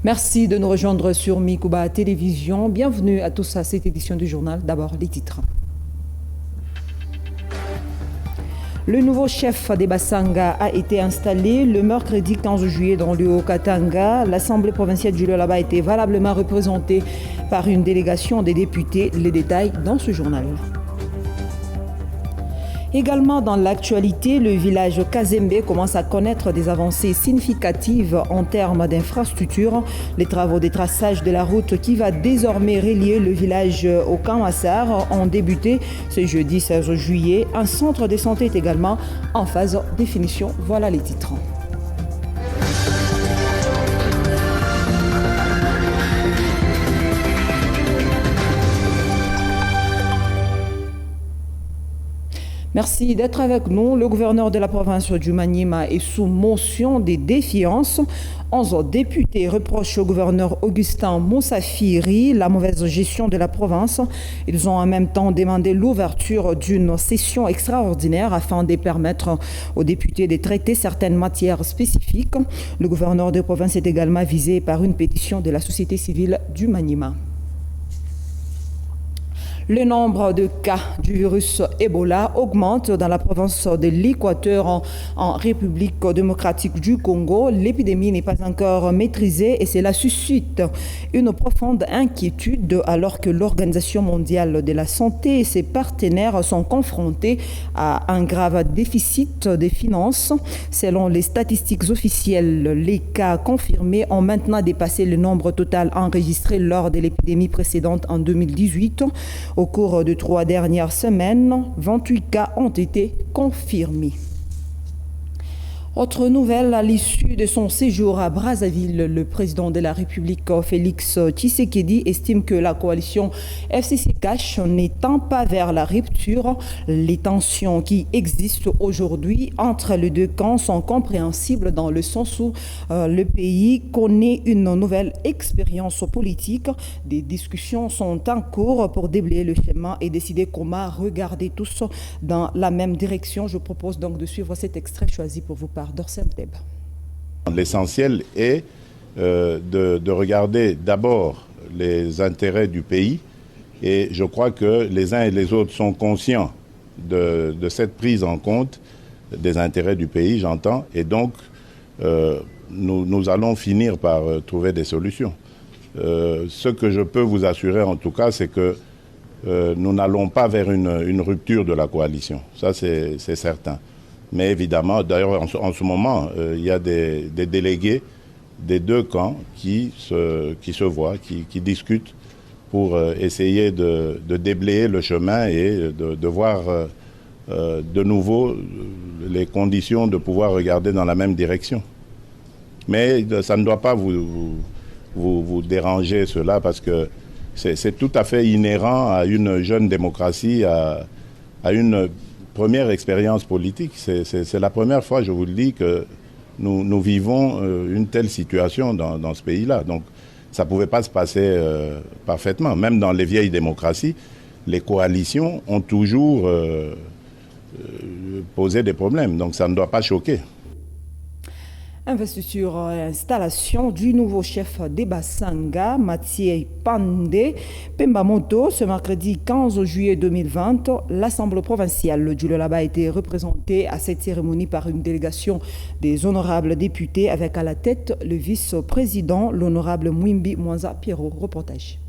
Merci de nous rejoindre sur Mikuba Télévision. Bienvenue à tous à cette édition du journal. D'abord, les titres. Le nouveau chef des Bassanga a été installé le mercredi 15 juillet dans le Haut-Katanga. L'Assemblée provinciale du Lualaba a été valablement représentée par une délégation des députés. Les détails dans ce journal. Également dans l'actualité, le village Kazembe commence à connaître des avancées significatives en termes d'infrastructures. Les travaux de traçage de la route qui va désormais relier le village au Kamassar ont débuté ce jeudi 16 juillet. Un centre de santé est également en phase de définition. Voilà les titres. Merci d'être avec nous. Le gouverneur de la province du Maniema est sous motion de défiance. 11 députés reprochent au gouverneur Augustin Moussafiri la mauvaise gestion de la province. Ils ont en même temps demandé l'ouverture d'une session extraordinaire afin de permettre aux députés de traiter certaines matières spécifiques. Le gouverneur de province est également visé par une pétition de la société civile du Maniema. Le nombre de cas du virus Ebola augmente dans la province de l'Équateur en République démocratique du Congo. L'épidémie n'est pas encore maîtrisée et cela suscite une profonde inquiétude alors que l'Organisation mondiale de la santé et ses partenaires sont confrontés à un grave déficit des finances. Selon les statistiques officielles, les cas confirmés ont maintenant dépassé le nombre total enregistré lors de l'épidémie précédente en 2018. Au cours de 3 dernières semaines, 28 cas ont été confirmés. Autre nouvelle, à l'issue de son séjour à Brazzaville, le président de la République, Félix Tshisekedi, estime que la coalition FCC Cash n'étend pas vers la rupture. Les tensions qui existent aujourd'hui entre les deux camps sont compréhensibles dans le sens où le pays connaît une nouvelle expérience politique. Des discussions sont en cours pour déblayer le schéma et décider comment regarder tous dans la même direction. Je propose donc de suivre cet extrait choisi pour vous par Dorsem Teb. L'essentiel est de regarder d'abord les intérêts du pays et je crois que les uns et les autres sont conscients de cette prise en compte des intérêts du pays, j'entends, et donc nous allons finir par trouver des solutions. Ce que je peux vous assurer en tout cas, c'est que nous n'allons pas vers une rupture de la coalition, ça c'est certain. Mais évidemment, d'ailleurs, en ce moment, il y a des délégués des deux camps qui se voient, qui discutent pour essayer de déblayer le chemin et de voir de nouveau les conditions de pouvoir regarder dans la même direction. Mais ça ne doit pas vous déranger cela parce que c'est tout à fait inhérent à une jeune démocratie, à une première expérience politique. C'est la première fois, je vous le dis, que nous vivons une telle situation dans ce pays-là. Donc, ça ne pouvait pas se passer parfaitement. Même dans les vieilles démocraties, les coalitions ont toujours posé des problèmes. Donc, ça ne doit pas choquer. Investiture installation du nouveau chef des Bassanga, Mathieu Pandé Pembamoto, ce mercredi 15 juillet 2020. L'Assemblée provinciale du Lualaba a été représentée à cette cérémonie par une délégation des honorables députés avec à la tête le vice-président, l'honorable Mwimbi Mwanza Pierrot. Reportage.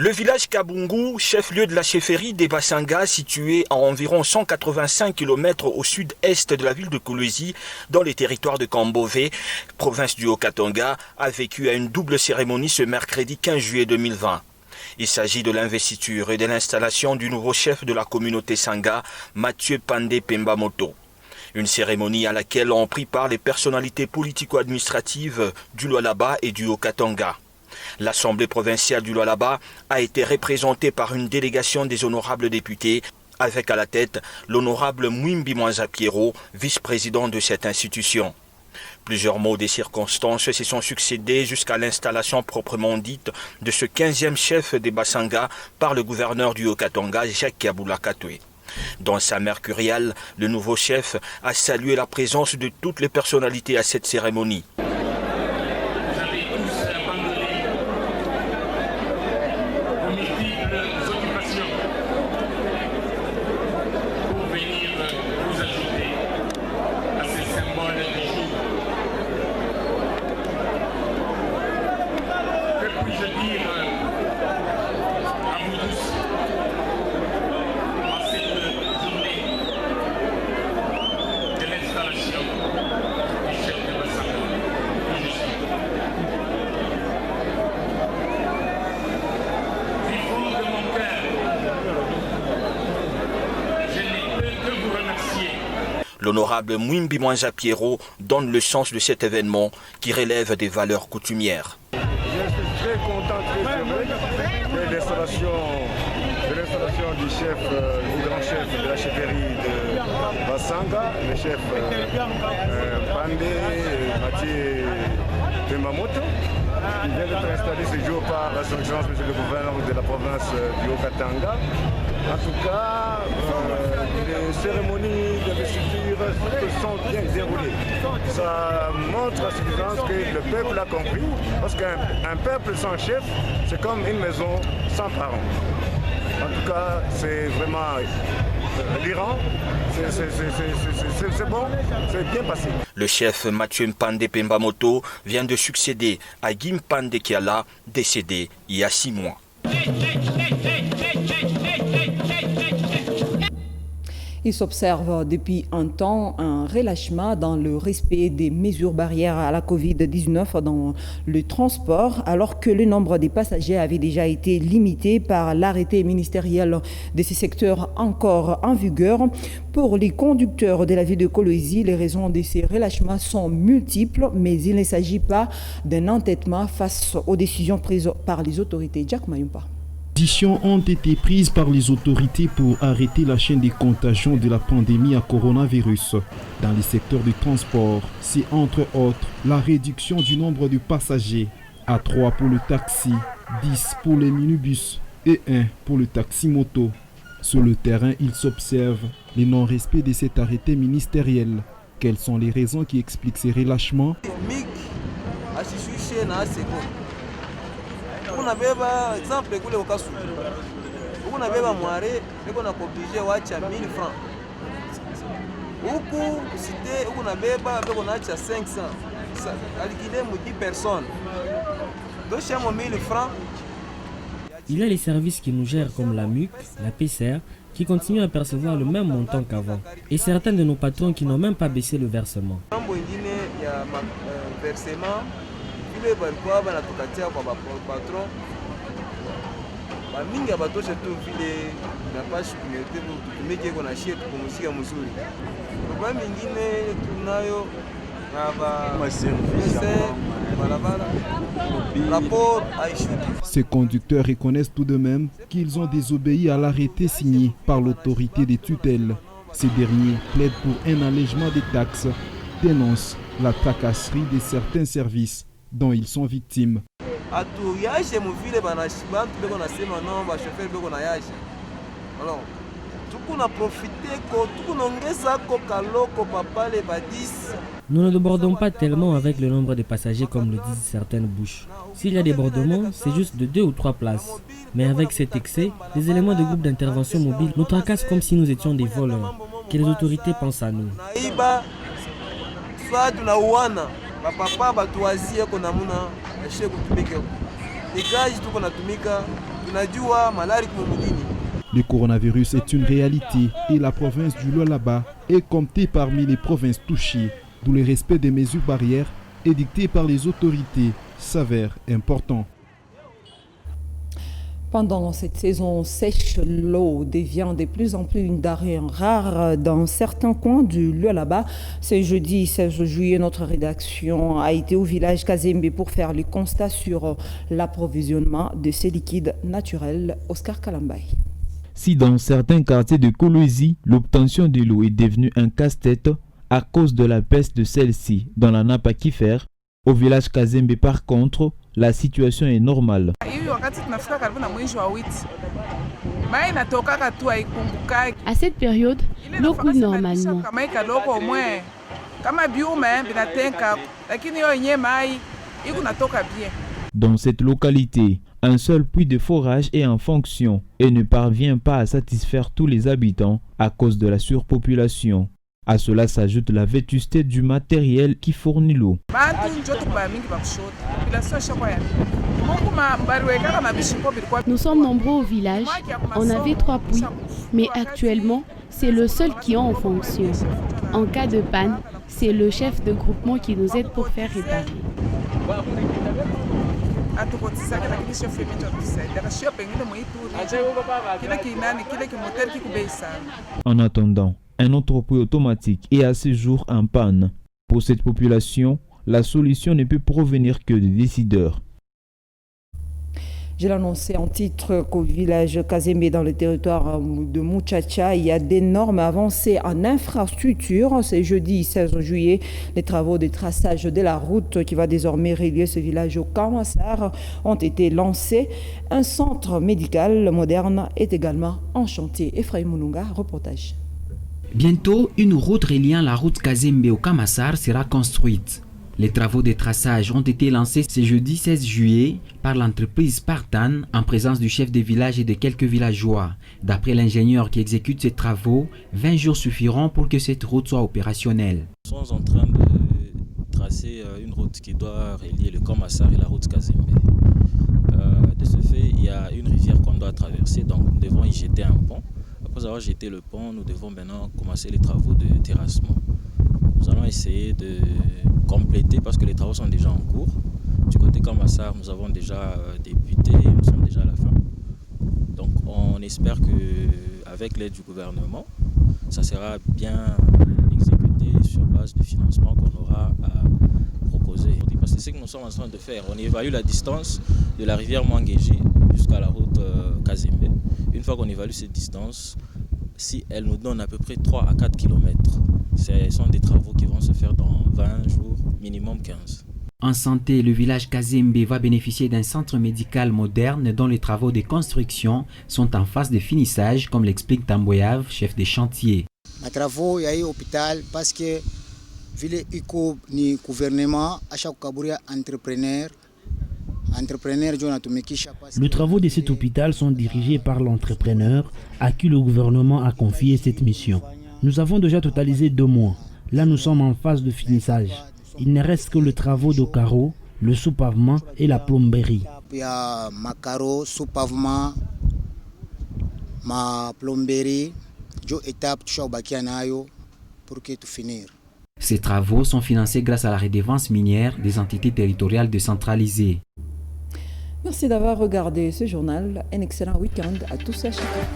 Le village Kabungu, chef-lieu de la chefferie des Bassanga, situé à environ 185 km au sud-est de la ville de Kolwezi, dans les territoires de Kambové, province du Haut-Katanga, a vécu à une double cérémonie ce mercredi 15 juillet 2020. Il s'agit de l'investiture et de l'installation du nouveau chef de la communauté Sanga, Mathieu Pandé Pembamoto. Une cérémonie à laquelle ont pris part les personnalités politico-administratives du Lualaba et du Haut-Katanga. L'Assemblée provinciale du Lualaba a été représentée par une délégation des honorables députés, avec à la tête l'honorable Mwimbi Mwanza Pierrot, vice-président de cette institution. Plusieurs mots des circonstances se sont succédés jusqu'à l'installation proprement dite de ce 15e chef des Bassanga par le gouverneur du Haut-Katanga, Jacques Kaboula Katoué. Dans sa mercuriale, le nouveau chef a salué la présence de toutes les personnalités à cette cérémonie. L'honorable Mwimbi Mwanza Pierrot donne le sens de cet événement qui relève des valeurs coutumières. Je suis très content, très heureux de l'installation du chef, du grand chef de la chefferie de Basanga, le chef Pandé Mathieu Pembamoto, qui vient d'être installé ce jour par la son excellence, monsieur le gouverneur de la province du Haut-Katanga. En tout cas, les cérémonies d'investiture se sont bien déroulées. Ça montre à suffisance que le peuple a compris, parce qu'un peuple sans chef, c'est comme une maison sans parents. En tout cas, c'est vraiment l'Iran, c'est bon, c'est bien passé. Le chef Mathieu Mpande Pembamoto vient de succéder à Guy Mpande Kiala, décédé il y a 6 mois. Il s'observe depuis un temps un relâchement dans le respect des mesures barrières à la Covid-19 dans le transport, alors que le nombre des passagers avait déjà été limité par l'arrêté ministériel de ces secteurs encore en vigueur. Pour les conducteurs de la ville de Kolwezi, les raisons de ces relâchements sont multiples, mais il ne s'agit pas d'un entêtement face aux décisions prises par les autorités. Jack Mayumpa. Des décisions ont été prises par les autorités pour arrêter la chaîne de contagion de la pandémie à coronavirus. Dans les secteurs du transport, c'est entre autres la réduction du nombre de passagers à 3 pour le taxi, 10 pour les minibus et 1 pour le taxi-moto. Sur le terrain, il s'observe le non-respect de cet arrêté ministériel. Quelles sont les raisons qui expliquent ces relâchements? Unabeba exemple kule ukasu. Unabeba mware niko na oblige wacha 1000 francs. Huku usite unabeba beko naacha 500. Alikide mu 10 personnes. Donc chez moi 1000 francs. Il y a les services qui nous gèrent comme la MUC, la PCR, qui continuent à percevoir le même montant qu'avant. Et certains de nos patrons qui n'ont même pas baissé le versement. Il y a versement. Ile balikuwa banatukatia kwa patron bamingi abatoshe tu vile napashi kumete tutumike iko na shie tukumshika mzuri. Kwa mingine tunayo Ces conducteurs reconnaissent tout de même qu'ils ont désobéi à l'arrêté signé par l'autorité des tutelles. Ces derniers plaident pour un allègement des taxes, dénoncent la tracasserie de certains services dont ils sont victimes. Nous ne débordons pas tellement avec le nombre de passagers comme le disent certaines bouches. S'il y a débordement, c'est juste de 2 ou 3 places. Mais avec cet excès, les éléments de groupe d'intervention mobile nous tracassent comme si nous étions des voleurs. Que les autorités pensent à nous. Le coronavirus est une réalité et la province du Lualaba est comptée parmi les provinces touchées, d'où le respect des mesures barrières édictées par les autorités s'avère important. Pendant cette saison sèche, l'eau devient de plus en plus une denrée rare dans certains coins du Lualaba. Ce jeudi 16 juillet, notre rédaction a été au village Kazembe pour faire le constat sur l'approvisionnement de ces liquides naturels. Oscar Kalambay. Si dans certains quartiers de Kolwezi, l'obtention de l'eau est devenue un casse-tête à cause de la baisse de celle-ci dans la nappe aquifère, au village Kazembe par contre, la situation est normale. À cette période, l'eau coule normalement. Dans cette localité, un seul puits de forage est en fonction et ne parvient pas à satisfaire tous les habitants à cause de la surpopulation. À cela s'ajoute la vétusté du matériel qui fournit l'eau. Nous sommes nombreux au village. On avait 3 puits, mais actuellement, c'est le seul qui est en fonction. En cas de panne, c'est le chef de groupement qui nous aide pour faire réparer. En attendant, un autre puits automatique est à ce jour en panne. Pour cette population, la solution ne peut provenir que des décideurs. Je l'ai annoncé en titre qu'au village Kazembe, dans le territoire de Muchacha, il y a d'énormes avancées en infrastructure. C'est jeudi 16 juillet, les travaux de traçage de la route qui va désormais relier ce village au Kamassar ont été lancés. Un centre médical moderne est également en chantier. Ephraim Moununga, reportage. Bientôt, une route reliant la route Kazembe au Kamassar sera construite. Les travaux de traçage ont été lancés ce jeudi 16 juillet par l'entreprise Spartan en présence du chef de village et de quelques villageois. D'après l'ingénieur qui exécute ces travaux, 20 jours suffiront pour que cette route soit opérationnelle. Nous sommes en train de tracer une route qui doit relier le Kamassar et la route Kazembe. De ce fait, il y a une rivière qu'on doit traverser, donc nous devons y jeter un pont. Après avoir jeté le pont, nous devons maintenant commencer les travaux de terrassement. Nous allons essayer de compléter parce que les travaux sont déjà en cours. Du côté Kamassar, nous avons déjà débuté et nous sommes déjà à la fin. Donc on espère qu'avec l'aide du gouvernement, ça sera bien exécuté sur base de financement qu'on aura à proposer. Parce que c'est ce que nous sommes en train de faire. On évalue la distance de la rivière Mwangeji jusqu'à la route Kazembe. Une fois qu'on évalue cette distance, si elle nous donne à peu près 3 à 4 km, ce sont des travaux qui vont se faire dans 20 jours, minimum 15. En santé, le village Kazembe va bénéficier d'un centre médical moderne dont les travaux de construction sont en phase de finissage, comme l'explique Tamboyav, chef des chantiers. Les travaux, il y a eu hôpital parce que le gouvernement a chaque entrepreneur. Les travaux de cet hôpital sont dirigés par l'entrepreneur à qui le gouvernement a confié cette mission. Nous avons déjà totalisé 2 mois. Là, nous sommes en phase de finissage. Il ne reste que les travaux de carreaux, le sous-pavement et la plomberie. Il y a ma carreau, sous-pavement, ma plomberie, 2 étapes pour que tout finir. Ces travaux sont financés grâce à la redevance minière des entités territoriales décentralisées. Merci d'avoir regardé ce journal. Un excellent week-end à tous et à chacun.